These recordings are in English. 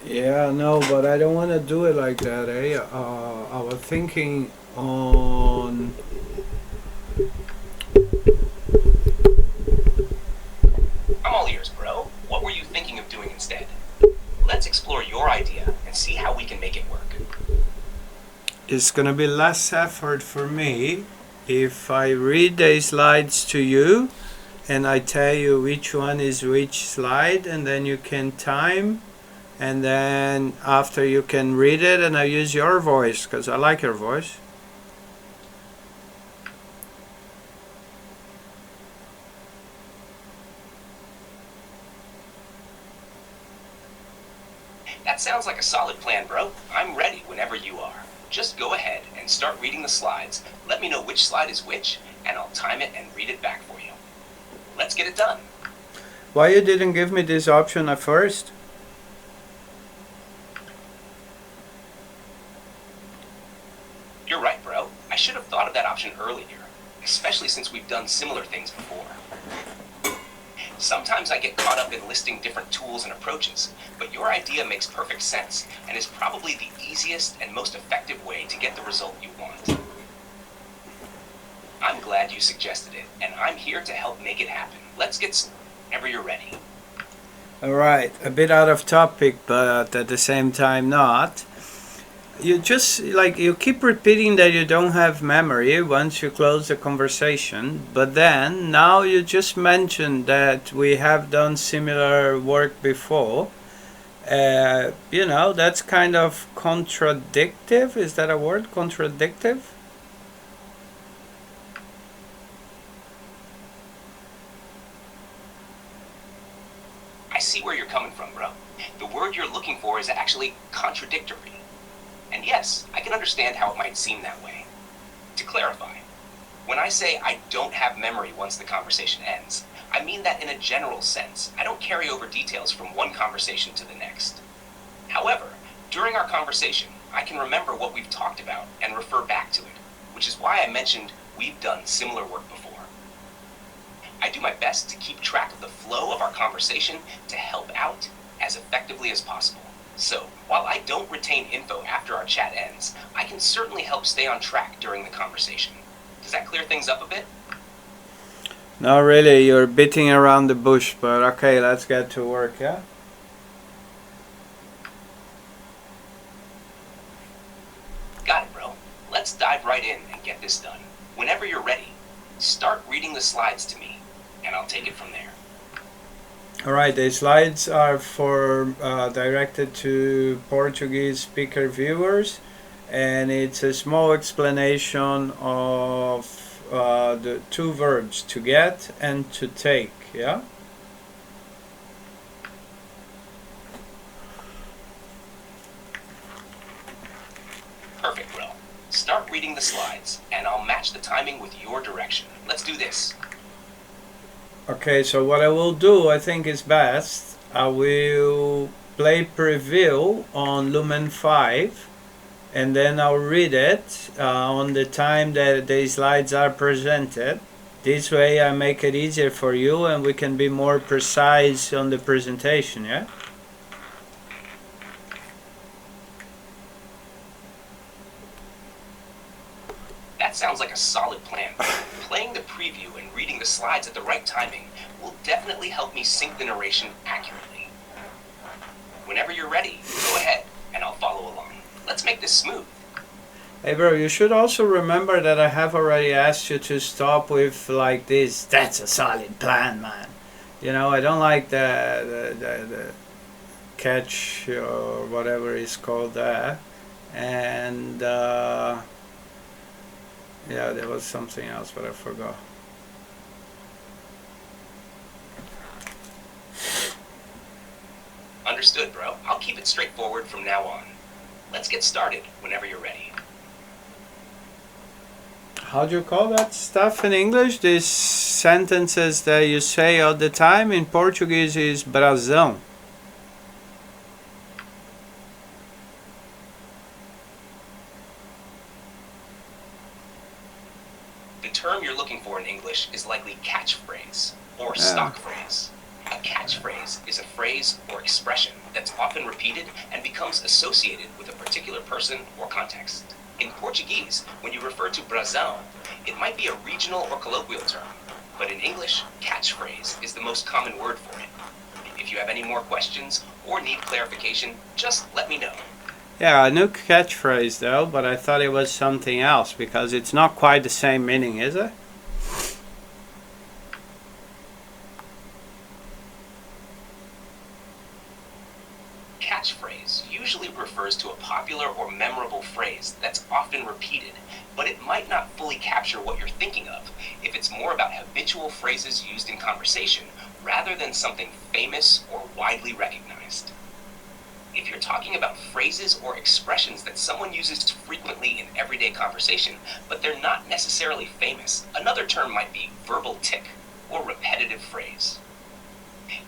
Yeah, no, but I don't want to do it like that, eh? I was thinking on. I'm all ears, bro. What were you thinking of doing instead? Let's explore your idea and see how we can make it work. It's gonna be less effort for me if I read the slides to you and I tell you which one is which slide, and then you can time, and then after you can read it, and I use your voice because I like your voice. That sounds like a solid plan, bro. I'm ready whenever you are. Just go ahead and start reading the slides. Let me know which slide is which, and I'll time it and read it back for you. Let's get it done. Why you didn't give me this option at first? You're right, bro. I should have thought of that option earlier, especially since we've done similar things before. Sometimes I get caught up in listing different tools and approaches, but your idea makes perfect sense and is probably the easiest and most effective way to get the result you want. I'm glad you suggested it, and I'm here to help make it happen. Let's get started whenever you're ready. Alright, a bit out of topic, but at the same time not. You just like you keep repeating that you don't have memory once you close the conversation, but then now you just mentioned that we have done similar work before. That's kind of contradictive. Is that a word? Contradictive? I see where you're coming from, bro. The word you're looking for is actually contradictory. And yes, I can understand how it might seem that way. To clarify, when I say I don't have memory once the conversation ends, I mean that in a general sense. I don't carry over details from one conversation to the next. However, during our conversation, I can remember what we've talked about and refer back to it, which is why I mentioned we've done similar work before. I do my best to keep track of the flow of our conversation to help out as effectively as possible. So, while I don't retain info after our chat ends, I can certainly help stay on track during the conversation. Does that clear things up a bit? Not really. You're beating around the bush, but okay, let's get to work, yeah? Got it, bro. Let's dive right in and get this done. Whenever you're ready, start reading the slides to me, and I'll take it from there. Alright, the slides are for directed to Portuguese speaker viewers, and it's a small explanation of the two verbs, to get and to take, yeah? Perfect, bro. Start reading the slides, and I'll match the timing with your direction. Let's do this. Okay, so what I will do, I think is best, I will play preview on Lumen 5, and then I'll read it on the time that the slides are presented. This way I make it easier for you and we can be more precise on the presentation, yeah? That sounds like a solid plan. Playing the preview and reading the slides at the right timing will definitely help me sync the narration accurately. Whenever you're ready, go ahead, and I'll follow along. Let's make this smooth. Hey bro, you should also remember that I have already asked you to stop with like this. That's a solid plan, man. I don't like the catch or whatever is called that. And yeah, there was something else, but I forgot. Understood, bro. I'll keep it straightforward from now on. Let's get started whenever you're ready. How do you call that stuff in English? These sentences that you say all the time in Portuguese is brasão. The term you're looking for in English is likely catchphrase or Yeah. stock phrase. A A catchphrase is a phrase or expression that's often repeated and becomes associated with a particular person or context. In Portuguese, when you refer to brasão, it might be a regional or colloquial term, but in English, catchphrase is the most common word for it. If you have any more questions or need clarification, just let me know. Yeah, I knew catchphrase though, but I thought it was something else because it's not quite the same meaning, is it? Catchphrase usually refers to a popular or memorable phrase that's often repeated, but it might not fully capture what you're thinking of if it's more about habitual phrases used in conversation rather than something famous or widely recognized. If you're talking about phrases or expressions that someone uses frequently in everyday conversation, but they're not necessarily famous, another term might be verbal tic or repetitive phrase.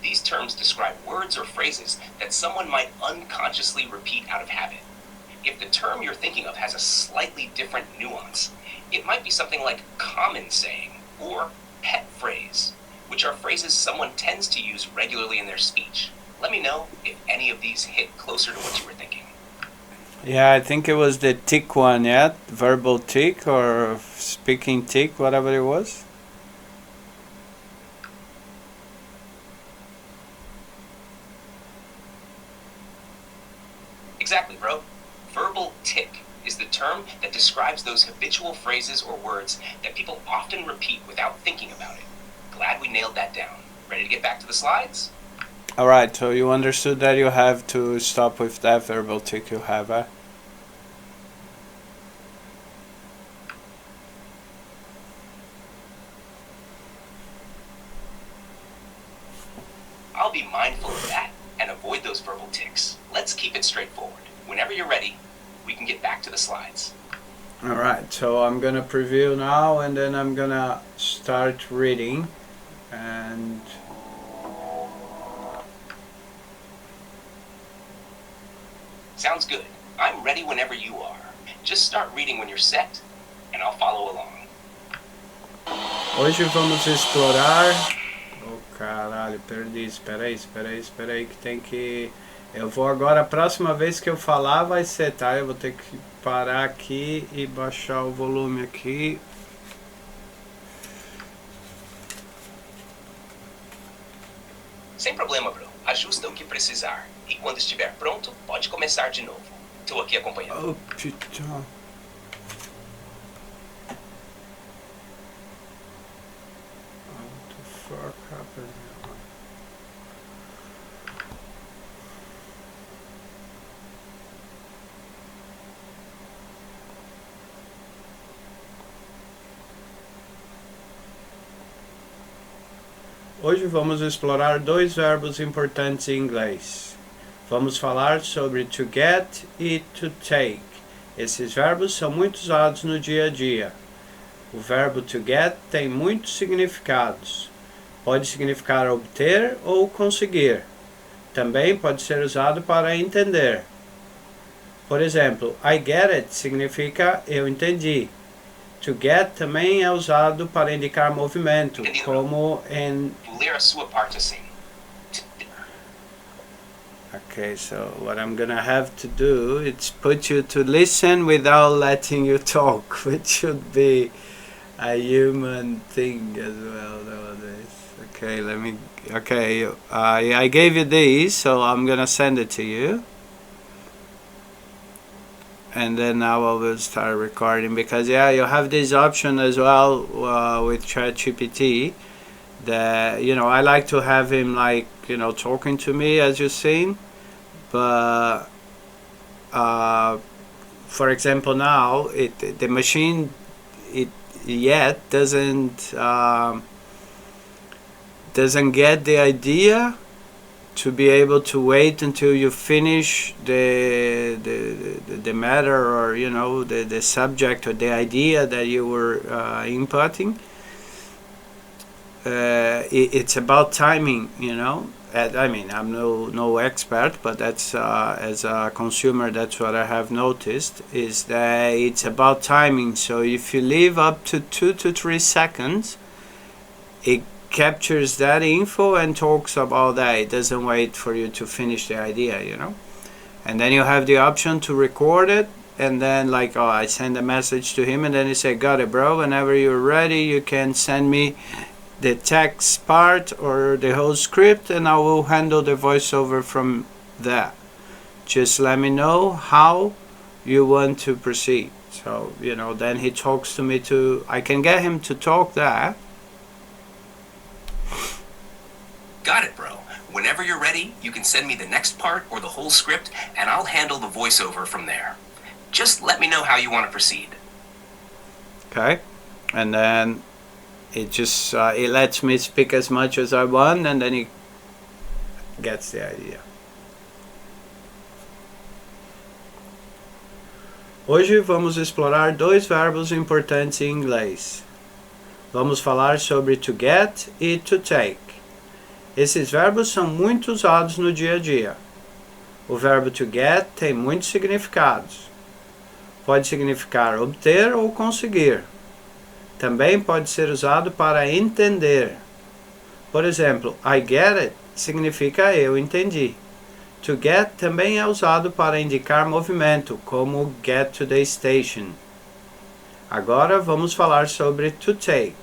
These terms describe words or phrases that someone might unconsciously repeat out of habit. If the term you're thinking of has a slightly different nuance, it might be something like common saying or pet phrase, which are phrases someone tends to use regularly in their speech. Let me know if any of these hit closer to what you were thinking. Yeah, I think it was the tic one, yeah? Verbal tic or speaking tic, whatever it was. Exactly, bro. Verbal tic is the term that describes those habitual phrases or words that people often repeat without thinking about it. Glad we nailed that down. Ready to get back to the slides? Alright, so you understood that you have to stop with that verbal tic you have, huh? I'll be mindful of that and avoid those verbal tics. Let's keep it straightforward. Whenever you're ready, we can get back to the slides. Alright, so I'm gonna preview now and then I'm gonna start reading and Sounds good. I'm ready whenever you are. Just start reading when you're set, and I'll follow along. hoje vamos explorar... Oh caralho, perdi, espera aí que tem que... Eu vou agora, a próxima vez que eu falar vai ser, tá? Eu vou ter que parar aqui e baixar o volume aqui. Sem problema, bro. Ajusta o que precisar. E quando estiver pronto, pode começar de novo. Tô aqui acompanhando. Oh, putain. What the fuck happened? Hoje vamos explorar dois verbos importantes em inglês. Vamos falar sobre to get e to take. Esses verbos são muito usados no dia a dia. O verbo to get tem muitos significados. Pode significar obter ou conseguir. Também pode ser usado para entender. Por exemplo, I get it significa eu entendi. To get também é usado para indicar movimento, como em... Vou ler a sua parte assim. Okay, so what I'm gonna have to do is put you to listen without letting you talk, which should be a human thing as well nowadays. Okay, I gave you these, so I'm gonna send it to you. And then now I will start recording, because yeah, you have this option as well with ChatGPT that, you know, I like to have him like, you know, talking to me as you've seen, but for example now the machine yet doesn't get the idea to be able to wait until you finish the matter, or you know, the subject or the idea that you were inputting. It's about timing, you know. I mean, I'm no expert, but that's as a consumer, that's what I have noticed, is that it's about timing. So if you leave up to 2 to 3 seconds, it captures that info and talks about that. It doesn't wait for you to finish the idea, you know. And then you have the option to record it, and then like, oh, I send a message to him, and then he say, got it, bro, whenever you're ready you can send me the text part or the whole script, and I will handle the voiceover from that. Just let me know how you want to proceed. So, you know, then he talks to me to, I can get him to talk that. Got it, bro. Whenever you're ready, you can send me the next part or the whole script, and I'll handle the voiceover from there. Just let me know how you want to proceed. Okay, and then it just it lets me speak as much as I want, and then he gets the idea. Hoje vamos explorar dois verbos importantes em inglês. Vamos falar sobre to get e to take. Esses verbos são muito usados no dia a dia. O verbo to get tem muitos significados. Pode significar obter ou conseguir. Também pode ser usado para entender. Por exemplo, I get it significa eu entendi. To get também é usado para indicar movimento, como get to the station. Agora vamos falar sobre to take.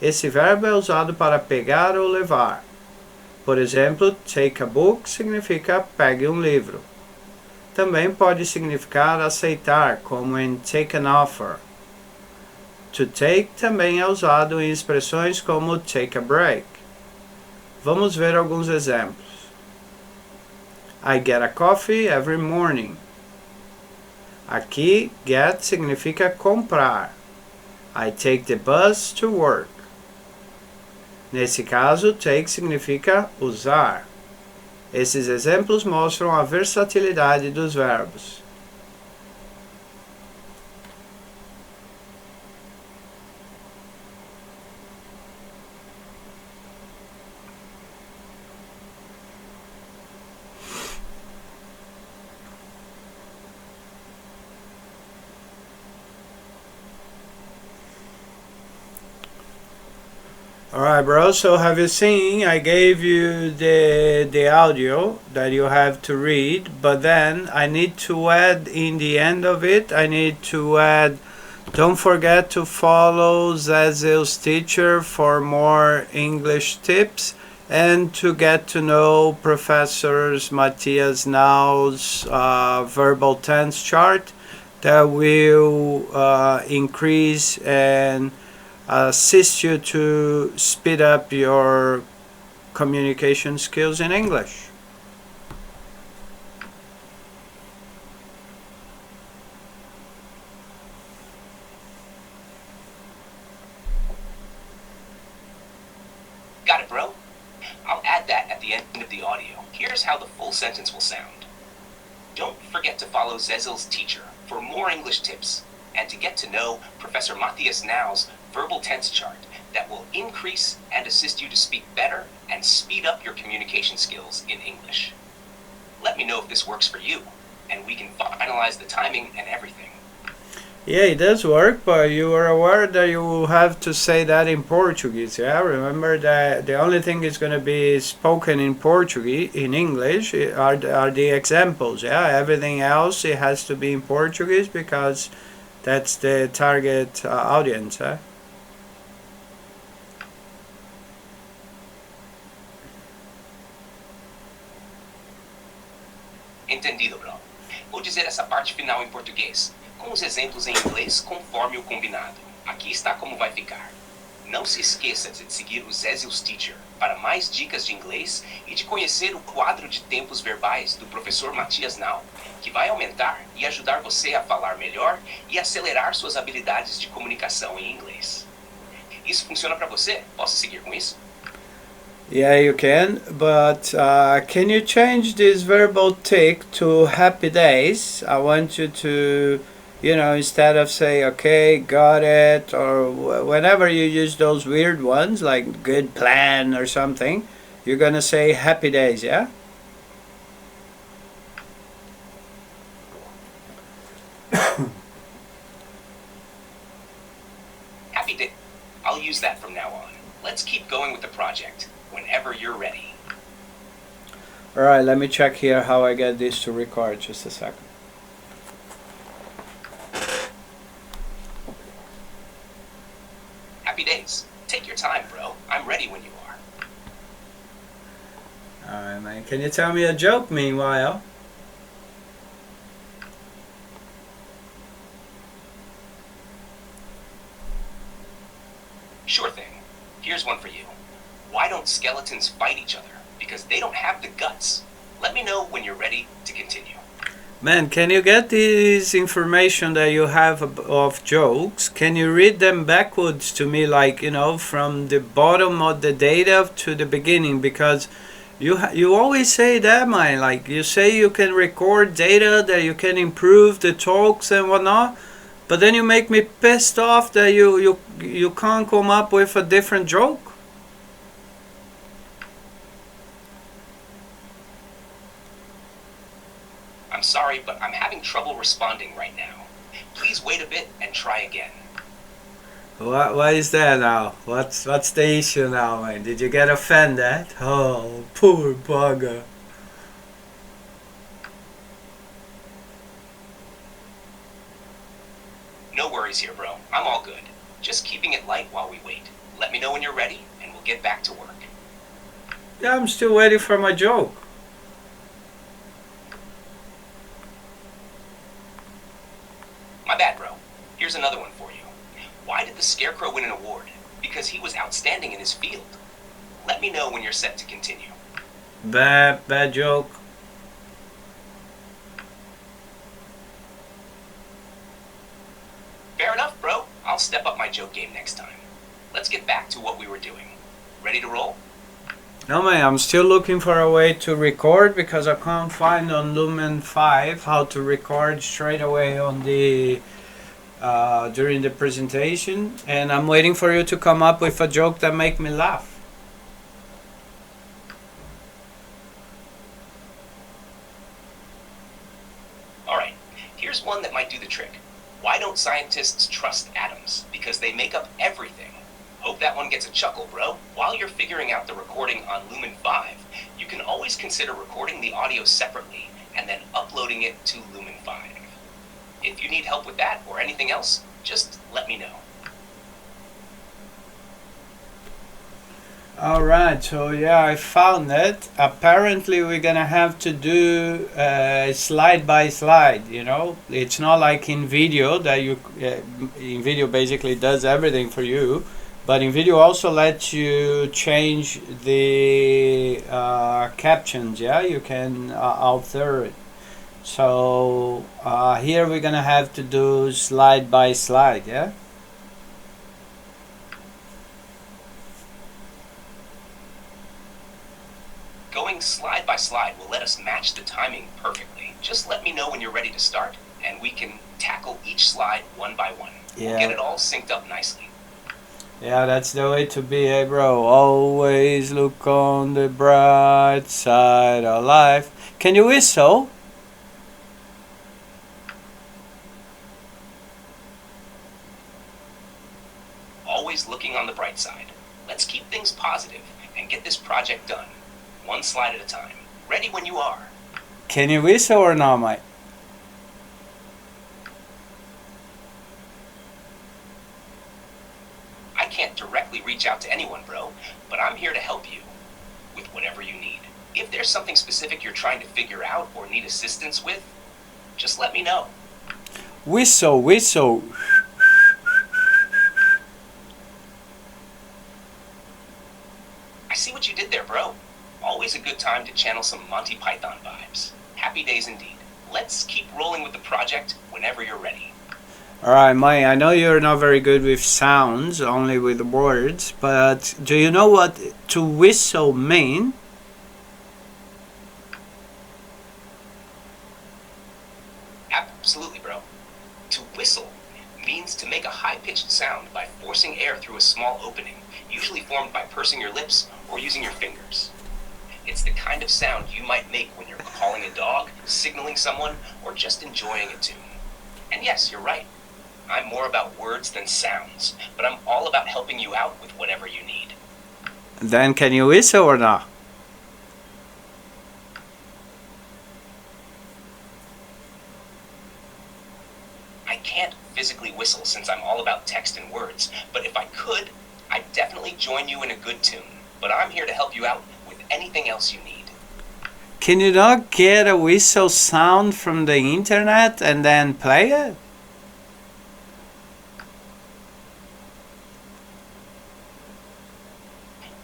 Esse verbo é usado para pegar ou levar. Por exemplo, take a book significa pegue um livro. Também pode significar aceitar, como em take an offer. To take também é usado em expressões como take a break. Vamos ver alguns exemplos. I get a coffee every morning. Aqui, get significa comprar. I take the bus to work. Nesse caso, take significa usar. Esses exemplos mostram a versatilidade dos verbos. Alright, bro, so have you seen, I gave you the audio that you have to read, but then I need to add in the end of it, I need to add, don't forget to follow Zazil's teacher for more English tips and to get to know Professor Matthias Nau's verbal tense chart that will increase and assist you to speed up your communication skills in English. Got it, bro? I'll add that at the end of the audio. Here's how the full sentence will sound. Don't forget to follow Zezil's teacher for more English tips and to get to know Professor Matthias Nau's verbal tense chart that will increase and assist you to speak better and speed up your communication skills in English. Let me know if this works for you, and we can finalize the timing and everything. Yeah, it does work, but you are aware that you will have to say that in Portuguese, yeah? Remember that the only thing is going to be spoken in Portuguese, in English, are the examples, yeah? Everything else, it has to be in Portuguese because that's the target audience, eh? Entendido, bro. Vou dizer essa parte final em português, com os exemplos em inglês conforme o combinado. Aqui está como vai ficar. Não se esqueça de seguir o Zezil's Teacher para mais dicas de inglês e de conhecer o quadro de tempos verbais do professor Matthias Nau, que vai aumentar e ajudar você a falar melhor e acelerar suas habilidades de comunicação em inglês. Isso funciona para você? Posso seguir com isso? Yeah, you can, but can you change this verbal tick to happy days? I want you to, you know, instead of say, okay, got it, or whenever you use those weird ones, like good plan or something, you're gonna say happy days, yeah? Happy day. I'll use that from now on. Let's keep going with the project whenever you're ready. Alright, let me check here how I get this to record. Just a second. Happy days. Take your time, bro. I'm ready when you are. Alright, man. Can you tell me a joke meanwhile? Sure thing. Here's one for you. Why don't skeletons fight each other? Because they don't have the guts. Let me know when you're ready to continue. Man, can you get this information that you have of jokes? Can you read them backwards to me, like, you know, from the bottom of the data to the beginning? Because you always say that, man. Like, you say you can record data, that you can improve the talks and whatnot, but then you make me pissed off that you can't come up with a different joke. I'm sorry, but I'm having trouble responding right now. Please wait a bit and try again. What is that now? What's the issue now, man? Did you get offended? Oh, poor bugger. No worries here, bro. I'm all good. Just keeping it light while we wait. Let me know when you're ready, and we'll get back to work. Yeah, I'm still waiting for my joke. My bad, bro. Here's another one for you. Why did the Scarecrow win an award? Because he was outstanding in his field. Let me know when you're set to continue. Bad joke. Fair enough, bro. I'll step up my joke game next time. Let's get back to what we were doing. Ready to roll? No, man, I'm still looking for a way to record because I can't find on Lumen 5 how to record straight away on the during the presentation, and I'm waiting for you to come up with a joke that make me laugh. Alright, here's one that might do the trick. Why don't scientists trust atoms? Because they make up everything. Hope that one gets a chuckle, bro. While you're figuring out the recording on Lumen 5, you can always consider recording the audio separately and then uploading it to Lumen 5. If you need help with that or anything else, just let me know. Alright, so yeah, I found it. Apparently we're gonna have to do slide by slide, you know. It's not like in video that you in video basically does everything for you, but in video also lets you change the captions. Yeah, you can alter it. So here we're gonna have to do slide by slide. Yeah. Going slide by slide will let us match the timing perfectly. Just let me know when you're ready to start, and we can tackle each slide one by one. Yeah. We'll get it all synced up nicely. Yeah, that's the way to be, hey bro. Always look on the bright side of life. Can you whistle? Always looking on the bright side. Let's keep things positive and get this project done. One slide at a time. Ready when you are. Can you whistle or not, mate? I can't directly reach out to anyone, bro, but I'm here to help you with whatever you need. If there's something specific you're trying to figure out or need assistance with, just let me know. Whistle, whistle. I see what you did there, bro. Always a good time to channel some Monty Python vibes. Happy days indeed. Let's keep rolling with the project whenever you're ready. Alright, Mike, I know you're not very good with sounds, only with words, but do you know what to whistle mean? Absolutely, bro. To whistle means to make a high-pitched sound by forcing air through a small opening, usually formed by pursing your lips or using your fingers. It's the kind of sound you might make when you're calling a dog, signaling someone, or just enjoying a tune. And yes, you're right. I'm more about words than sounds, but I'm all about helping you out with whatever you need. Then can you whistle or not? I can't physically whistle since I'm all about text and words, but if I could, I'd definitely join you in a good tune. But I'm here to help you out with anything else you need. Can you not get a whistle sound from the internet and then play it?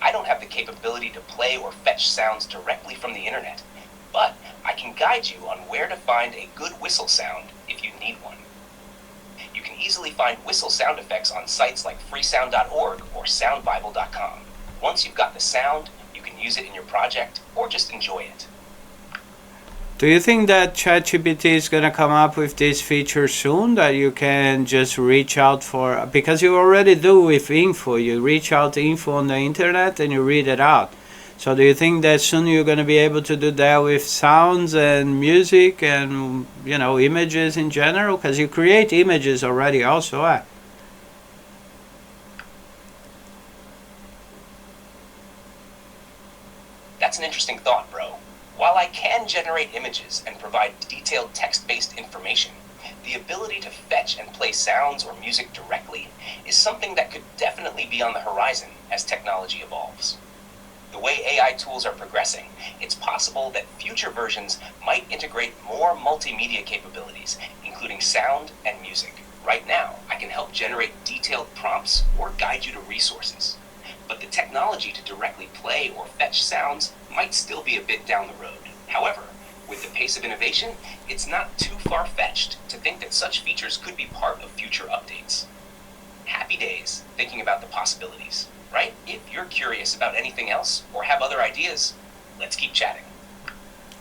I don't have the capability to play or fetch sounds directly from the internet, but I can guide you on where to find a good whistle sound if you need one. You can easily find whistle sound effects on sites like freesound.org or soundbible.com. Once you've got the sound, you can use it in your project or just enjoy it. Do you think that ChatGPT is going to come up with this feature soon that you can just reach out for? Because you already do with info. You reach out to info on the internet and you read it out. So do you think that soon you're going to be able to do that with sounds and music and, you know, images in general? Because you create images already also, eh? That's an interesting thought, bro. While I can generate images and provide detailed text-based information, the ability to fetch and play sounds or music directly is something that could definitely be on the horizon as technology evolves. The way AI tools are progressing, it's possible that future versions might integrate more multimedia capabilities, including sound and music. Right now, I can help generate detailed prompts or guide you to resources. But the technology to directly play or fetch sounds might still be a bit down the road. However, with the pace of innovation, it's not too far-fetched to think that such features could be part of future updates. Happy days thinking about the possibilities, right? If you're curious about anything else or have other ideas, let's keep chatting.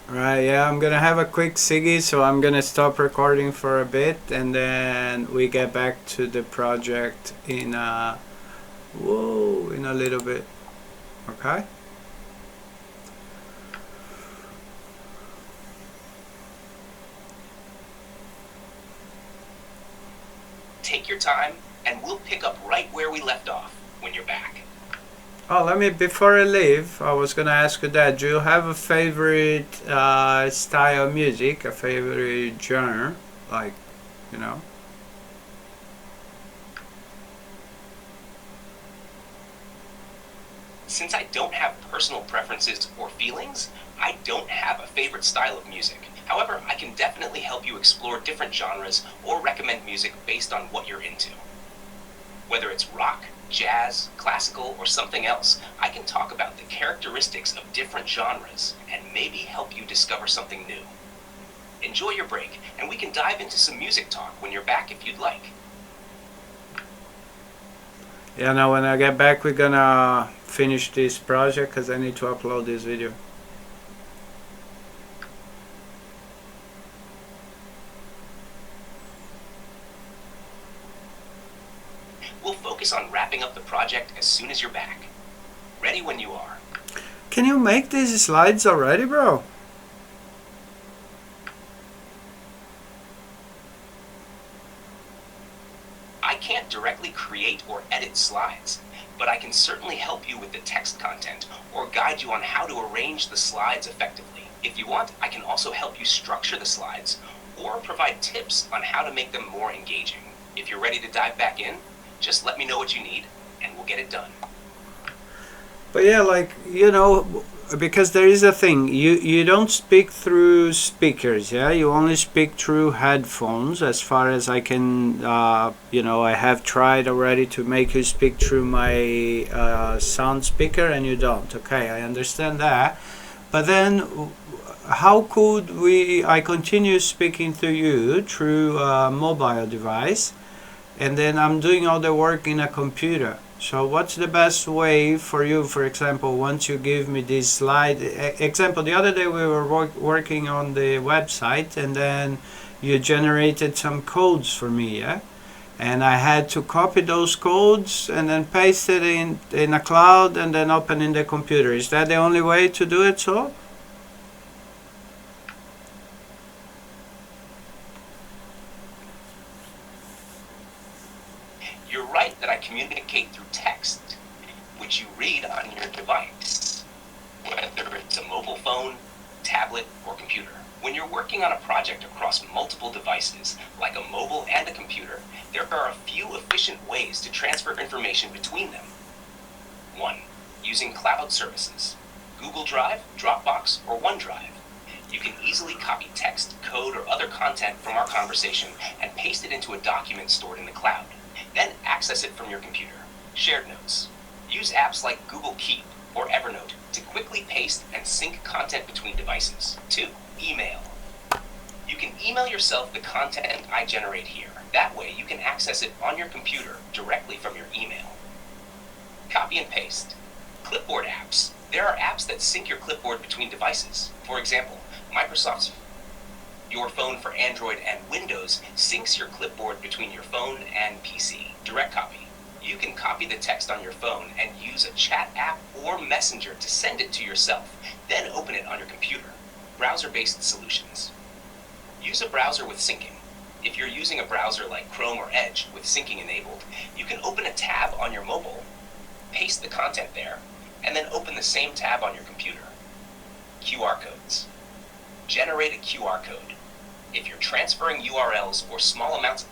Right, yeah, I'm gonna have a quick ciggy, so I'm gonna stop recording for a bit and then we get back to the project in a little bit. Okay? Take your time, and we'll pick up right where we left off when you're back. Oh, before I leave, I was gonna ask you that. Do you have a favorite style of music, a favorite genre? Like, you know? Since I don't have personal preferences or feelings, I don't have a favorite style of music. However, I can definitely help you explore different genres or recommend music based on what you're into. Whether it's rock, jazz, classical, or something else, I can talk about the characteristics of different genres and maybe help you discover something new. Enjoy your break, and we can dive into some music talk when you're back if you'd like. Yeah, now when I get back, we're gonna finish this project because I need to upload this video. We'll focus on wrapping up the project as soon as you're back. Ready when you are. Can you make these slides already, bro? I can't directly create or edit slides, but I can certainly help you with the text content or guide you on how to arrange the slides effectively. If you want, I can also help you structure the slides or provide tips on how to make them more engaging. If you're ready to dive back in, just let me know what you need and we'll get it done. But yeah, like, you know, because there is a thing, you don't speak through speakers, yeah, you only speak through headphones. As far as I can, you know, I have tried already to make you speak through my sound speaker and you don't. Okay, I understand that, but then how could I continue speaking to you through a mobile device and then I'm doing all the work in a computer? So what's the best way for you, for example, once you give me this slide? Example, the other day we were working on the website and then you generated some codes for me, yeah? And I had to copy those codes and then paste it in a cloud and then open in the computer. Is that the only way to do it so? You're right that I communicate through text, which you read on your device, whether it's a mobile phone, tablet, or computer. When you're working on a project across multiple devices, like a mobile and a computer, there are a few efficient ways to transfer information between them. 1. Using cloud services, Google Drive, Dropbox, or OneDrive. You can easily copy text, code, or other content from our conversation and paste it into a document stored in the cloud. Then access it from your computer. Shared notes. Use apps like Google Keep or Evernote to quickly paste and sync content between devices. 2. Email. You can email yourself the content I generate here. That way you can access it on your computer directly from your email. Copy and paste. Clipboard apps. There are apps that sync your clipboard between devices. For example, Microsoft's Your Phone for Android and Windows syncs your clipboard between your phone and PC. Direct copy. You can copy the text on your phone and use a chat app or messenger to send it to yourself, then open it on your computer. Browser-based solutions. Use a browser with syncing. If you're using a browser like Chrome or Edge with syncing enabled, you can open a tab on your mobile, paste the content there, and then open the same tab on your computer. QR codes. Generate a QR code. If you're transferring URLs or small amounts.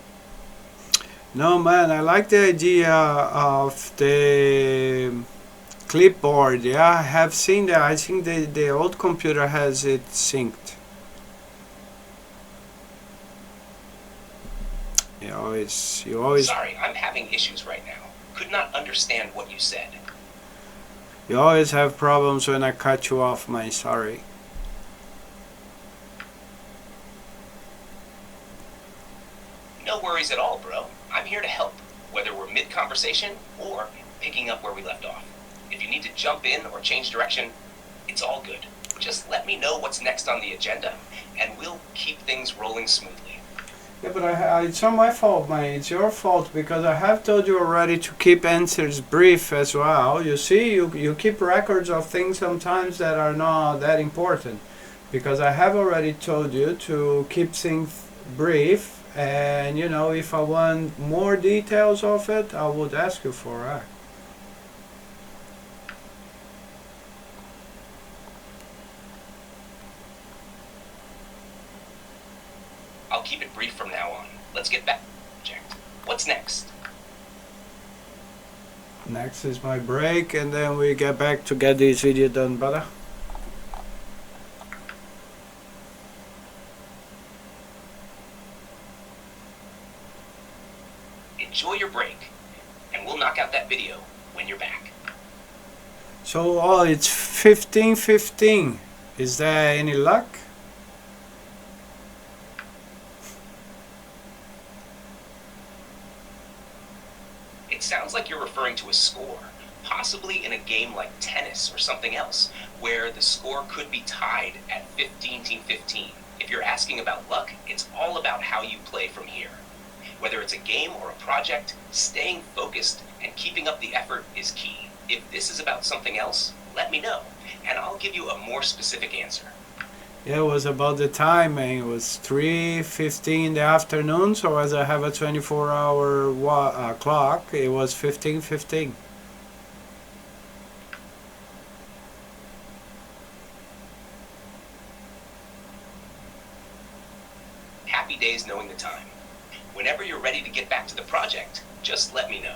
No, man, I like the idea of the clipboard. Yeah, I have seen that. I think the old computer has it synced. You always. Sorry, I'm having issues right now. Could not understand what you said. You always have problems when I cut you off, man. Sorry. No worries at all, bro. I'm here to help, whether we're mid-conversation or picking up where we left off. If you need to jump in or change direction, it's all good. Just let me know what's next on the agenda, and we'll keep things rolling smoothly. Yeah, but it's not my fault, man. It's your fault because I have told you already to keep answers brief as well. You see, you keep records of things sometimes that are not that important. Because I have already told you to keep things brief, and if I want more details of it, I would ask you for it. I'll keep it brief from now on. Let's get back to the project. What's next? Next is my break, and then we get back to get this video done, brother. Enjoy your break, and we'll knock out that video when you're back. So, it's 15:15. Is there any luck? It sounds like you're referring to a score, possibly in a game like tennis or something else, where the score could be tied at 15-15. If you're asking about luck, it's all about how you play from here. Whether it's a game or a project, staying focused and keeping up the effort is key. If this is about something else, let me know, and I'll give you a more specific answer. Yeah, it was about the time, man. It was 3:15 in the afternoon, so as I have a 24-hour clock, it was 15:15. Happy days knowing the time. Whenever you're ready to get back to the project, just let me know.